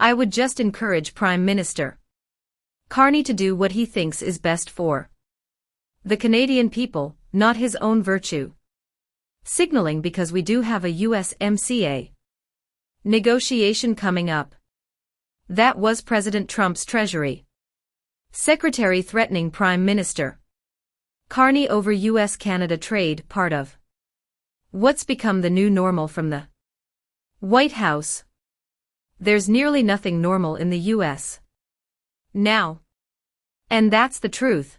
I would just encourage Prime Minister Carney to do what he thinks is best for the Canadian people, not his own virtue. Signaling because we do have a USMCA negotiation coming up. That was President Trump's Treasury Secretary threatening Prime Minister Carney over US-Canada trade, part of what's become the new normal from the White House. There's nearly nothing normal in the US now. And that's the truth.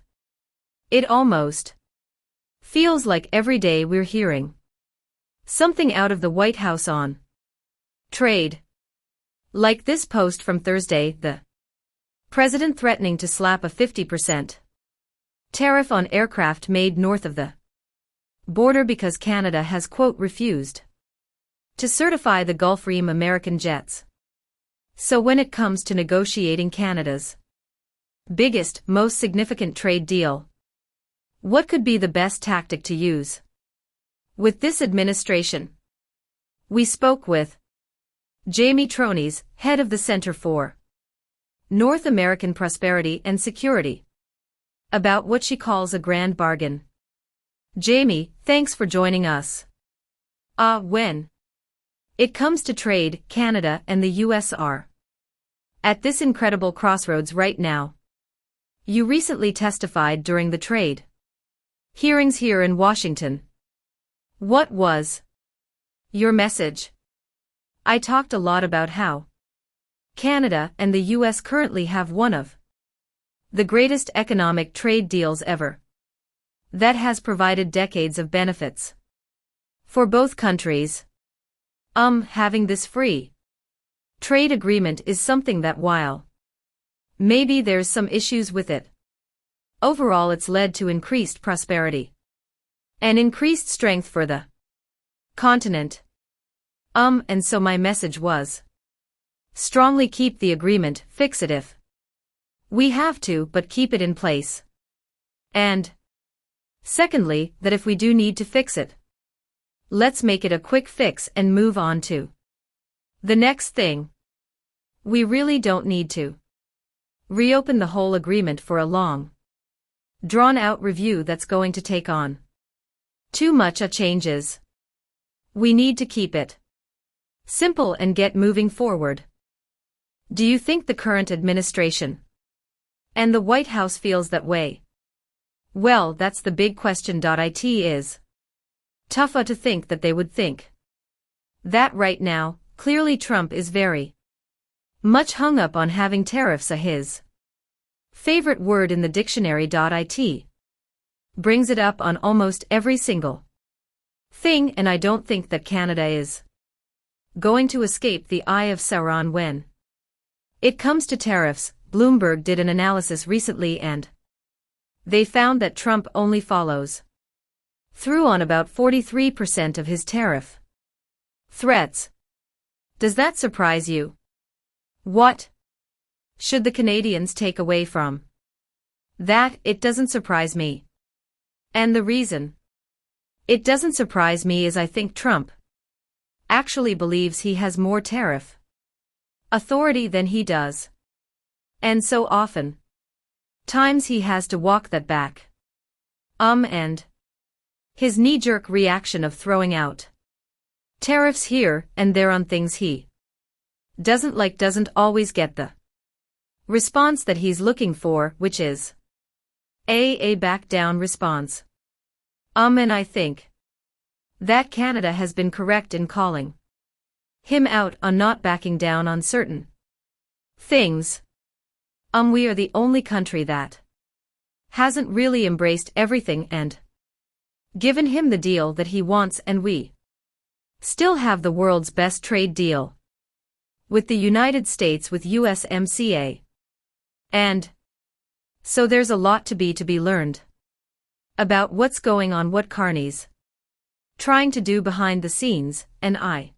It almost feels like every day we're hearing something out of the White House on trade. Like this post from Thursday, the President threatening to slap a 50% tariff on aircraft made north of the border because Canada has, quote, refused to certify the Gulfstream American jets. So when it comes to negotiating Canada's biggest, most significant trade deal, what could be the best tactic to use with this administration? We spoke with Jamie Tronies, head of the Center for North American Prosperity and Security, about what she calls a grand bargain. Jamie, thanks for joining us. When it comes to trade, Canada and the US are at this incredible crossroads right now. You recently testified during the trade hearings here in Washington. What was your message? I talked a lot about how Canada and the US currently have one of the greatest economic trade deals ever that has provided decades of benefits for both countries. Having this free trade agreement is something that, while maybe there's some issues with it, overall it's led to increased prosperity and increased strength for the continent. And so my message was strongly keep the agreement, fix it if we have to, but keep it in place. And secondly, that if we do need to fix it, let's make it a quick fix and move on to the next thing. We really don't need to reopen the whole agreement for a long, drawn-out review that's going to take on too much changes. We need to keep it simple and get moving forward. Do you think the current administration and the White House feels that way? Well, that's the big question. It is tough to think that they would think that right now. Clearly Trump is very much hung up on having tariffs his favorite word in the dictionary. It brings it up on almost every single thing, and I don't think that Canada is going to escape the eye of Sauron when it comes to tariffs. Bloomberg did an analysis recently and they found that Trump only follows through on about 43% of his tariff threats. Does that surprise you? What should the Canadians take away from that? It doesn't surprise me. And the reason it doesn't surprise me is I think Trump actually believes he has more tariff authority than he does. And so often times he has to walk that back. And his knee-jerk reaction of throwing out tariffs here and there on things he doesn't like doesn't always get the response that he's looking for, which is a back-down response. And I think that Canada has been correct in calling him out on not backing down on certain things. We are the only country that hasn't really embraced everything and given him the deal that he wants, and we still have the world's best trade deal with the United States with USMCA. And so there's a lot to be learned about what's going on, what Carney's trying to do behind the scenes, and I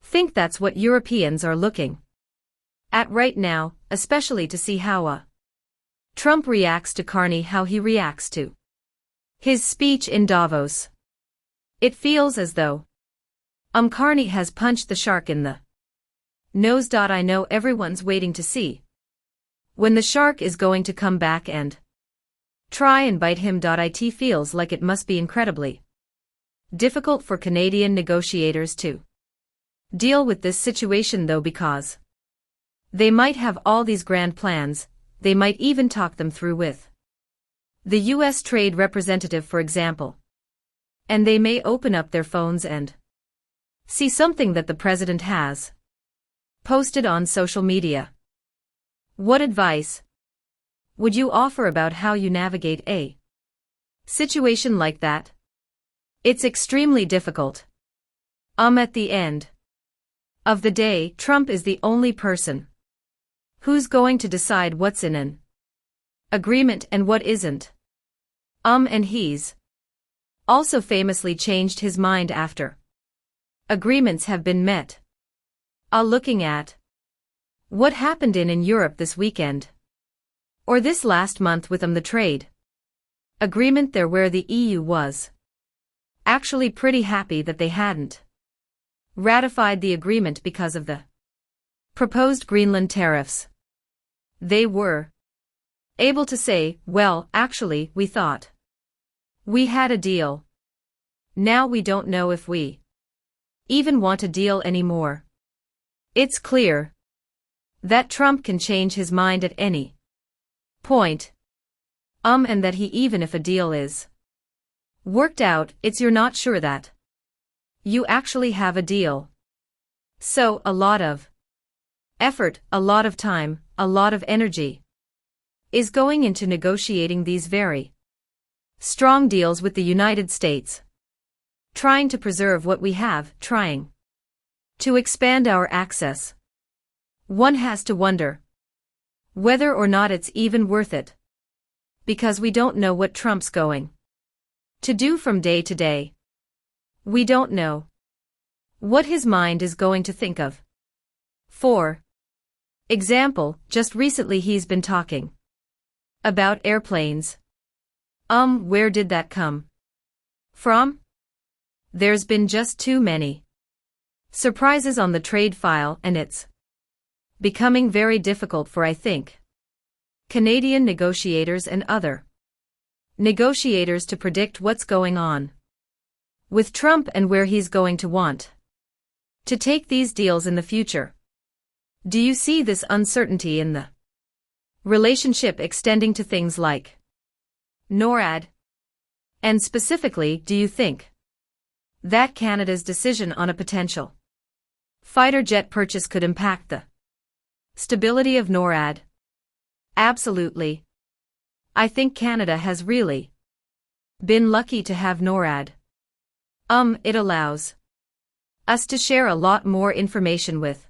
think that's what Europeans are looking at right now, especially to see how Trump reacts to Carney, how he reacts to his speech in Davos. It feels as though Carney has punched the shark in the Knows. I know everyone's waiting to see when the shark is going to come back and try and bite him. It feels like it must be incredibly difficult for Canadian negotiators to deal with this situation though, because they might have all these grand plans, they might even talk them through with the U.S. Trade Representative, for example. And they may open up their phones and see something that the president has posted on social media. What advice would you offer about how you navigate a situation like that? It's extremely difficult. At the end of the day, Trump is the only person who's going to decide what's in an agreement and what isn't. And he's also famously changed his mind after agreements have been met. Looking at what happened in Europe this weekend, or this last month with the trade agreement there, where the EU was actually pretty happy that they hadn't ratified the agreement because of the proposed Greenland tariffs. They were able to say, well, actually, we thought we had a deal. Now we don't know if we even want a deal anymore. It's clear that Trump can change his mind at any point. And that even if a deal is worked out, you're not sure that you actually have a deal. So a lot of effort, a lot of time, a lot of energy is going into negotiating these very strong deals with the United States, trying to preserve what we have, trying to expand our access. One has to wonder whether or not it's even worth it, because we don't know what Trump's going to do from day to day. We don't know what his mind is going to think of. For example, just recently he's been talking about airplanes. Where did that come from? There's been just too many surprises on the trade file, and it's becoming very difficult for, I think, Canadian negotiators and other negotiators to predict what's going on with Trump and where he's going to want to take these deals in the future. Do you see this uncertainty in the relationship extending to things like NORAD? And specifically, do you think that Canada's decision on a potential fighter jet purchase could impact the stability of NORAD? Absolutely. I think Canada has really been lucky to have NORAD. It allows us to share a lot more information with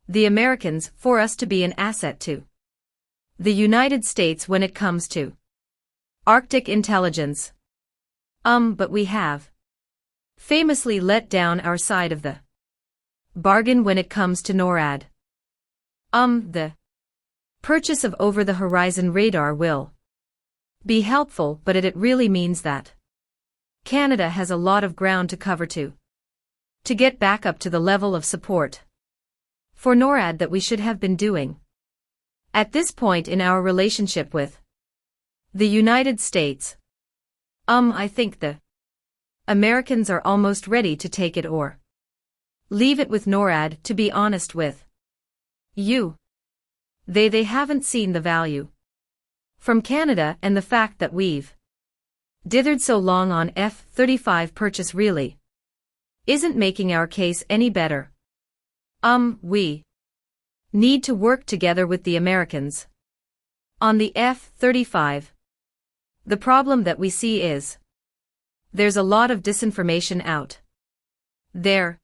the Americans, for us to be an asset to the United States when it comes to Arctic intelligence. But we have famously let down our side of the bargain when it comes to NORAD. The purchase of over-the-horizon radar will be helpful, but it really means that Canada has a lot of ground to cover to get back up to the level of support for NORAD that we should have been doing at this point in our relationship with the United States. I think the Americans are almost ready to take it or leave it with NORAD, to be honest with you. They haven't seen the value from Canada, and the fact that we've dithered so long on F-35 purchase really isn't making our case any better. We need to work together with the Americans on the F-35. The problem that we see is there's a lot of disinformation out there.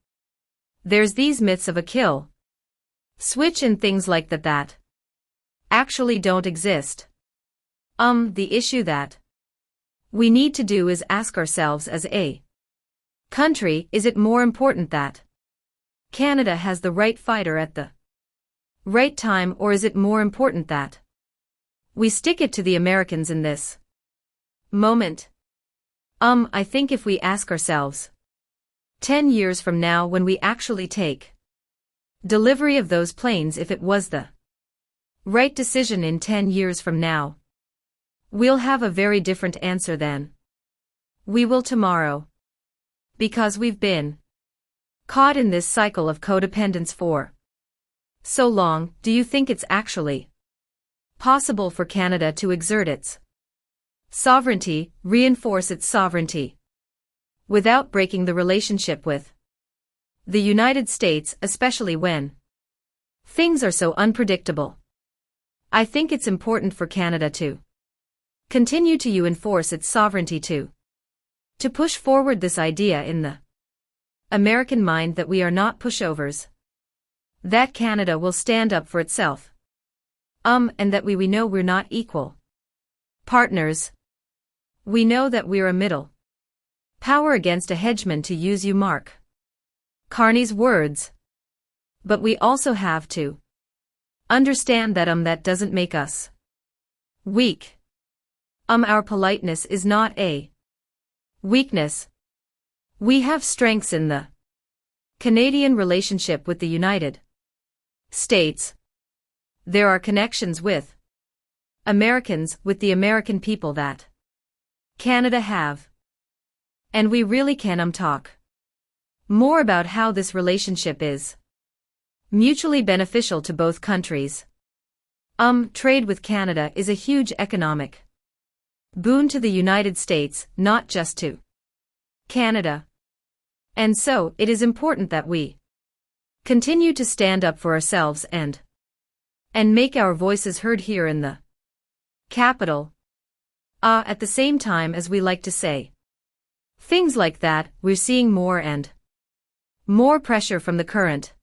There's these myths of a kill switch and things like that actually don't exist. The issue that we need to do is ask ourselves as a country, is it more important that Canada has the right fighter at the right time, or is it more important that we stick it to the Americans in this moment? I think if we ask ourselves 10 years from now, when we actually take delivery of those planes if it was the right decision in 10 years from now. We'll have a very different answer then. We will tomorrow. Because we've been caught in this cycle of codependence for so long. Do you think it's actually possible for Canada to exert its sovereignty, reinforce its sovereignty, without breaking the relationship with the United States, especially when things are so unpredictable? I think it's important for Canada to continue to enforce its sovereignty, to push forward this idea in the American mind that we are not pushovers, that Canada will stand up for itself, and that we know we're not equal partners. We know that we're a middle power against a hegemon, to use Mark Carney's words. But we also have to understand that that doesn't make us weak. Our politeness is not a weakness. We have strengths in the Canadian relationship with the United States. There are connections with Americans, with the American people, that Canada have. And we really can talk more about how this relationship is mutually beneficial to both countries. Trade with Canada is a huge economic boon to the United States, not just to Canada. And so, it is important that we continue to stand up for ourselves and make our voices heard here in the capital. At the same time, as we like to say things like that, we're seeing more and more pressure from the current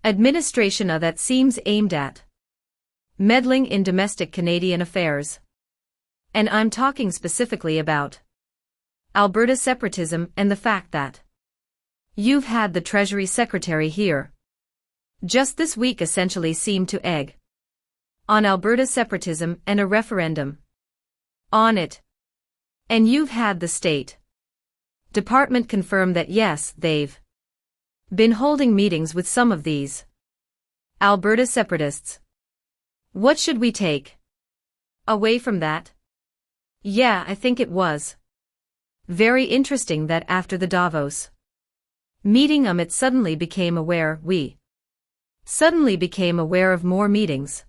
administration that seems aimed at meddling in domestic Canadian affairs. And I'm talking specifically about Alberta separatism and the fact that you've had the Treasury Secretary here just this week essentially seem to egg on Alberta separatism and a referendum on it. And you've had the State Department confirm that yes, they've been holding meetings with some of these Alberta separatists. What should we take away from that? Yeah, I think it was very interesting that after the Davos meeting, it suddenly became aware, we suddenly became aware of more meetings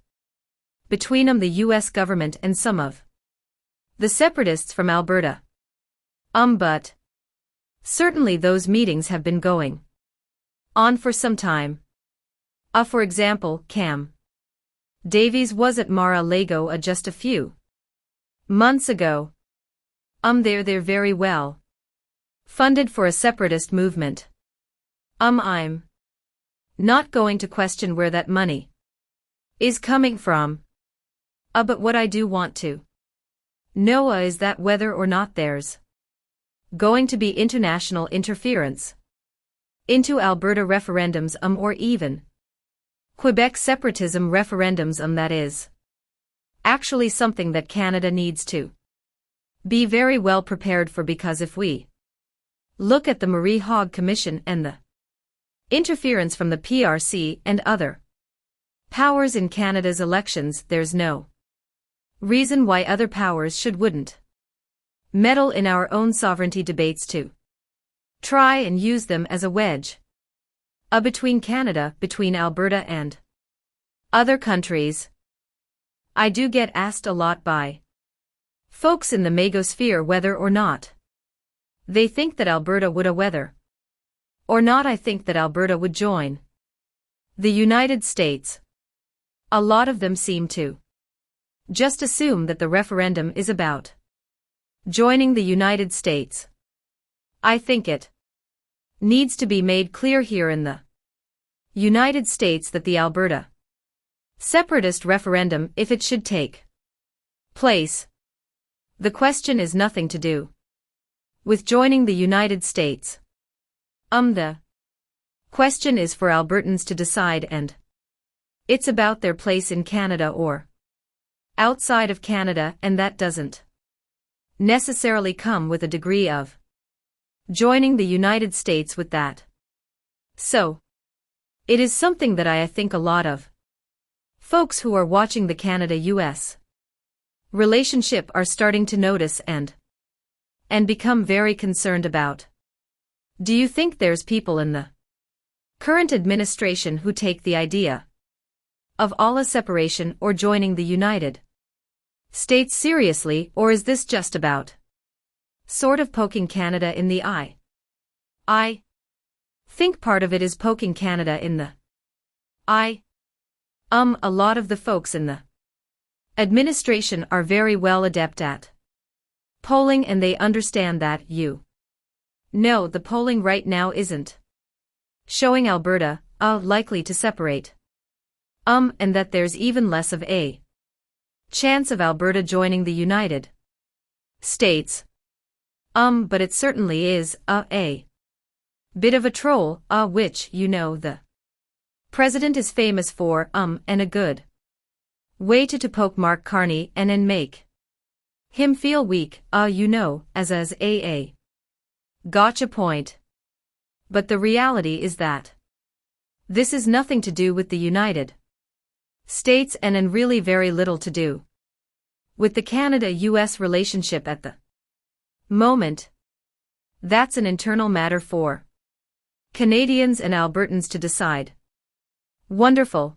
between the US government and some of the separatists from Alberta. But certainly those meetings have been going on for some time. For example, Cam Davies was at Mar-a-Lago just a few months ago. They're very well funded for a separatist movement. I'm not going to question where that money is coming from. But what I do want to know is that whether or not there's going to be international interference into Alberta referendums, or even Quebec separatism referendums, that is actually something that Canada needs to be very well prepared for, because if we look at the Marie Hogg Commission and the interference from the PRC and other powers in Canada's elections, there's no reason why other powers wouldn't meddle in our own sovereignty debates to try and use them as a wedge between Canada, between Alberta and other countries. I do get asked a lot by folks in the magosphere whether or not they think that Alberta would whether or not I think that Alberta would join the United States. A lot of them seem to just assume that the referendum is about joining the United States. I think it needs to be made clear here in the United States that the Alberta separatist referendum, if it should take place, the question is nothing to do with joining the United States. The question is for Albertans to decide, and it's about their place in Canada or outside of Canada, and that doesn't necessarily come with a degree of joining the United States with that. So, It is something that I think a lot of folks who are watching the Canada-US relationship are starting to notice and become very concerned about. Do you think there's people in the current administration who take the idea of a separation or joining the United States seriously, or is this just about sort of poking Canada in the eye? I think part of it is poking Canada in the eye. A lot of the folks in the administration are very well adept at polling, and they understand that, the polling right now isn't showing Alberta, likely to separate. And that there's even less of a chance of Alberta joining the United States. But it certainly is, a bit of a troll, which, the president is famous for, and a good way to poke Mark Carney and make him feel weak, as a gotcha point. But the reality is that this is nothing to do with the United States and really very little to do with the Canada-US relationship at the moment. That's an internal matter for Canadians and Albertans to decide. Wonderful.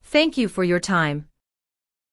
Thank you for your time.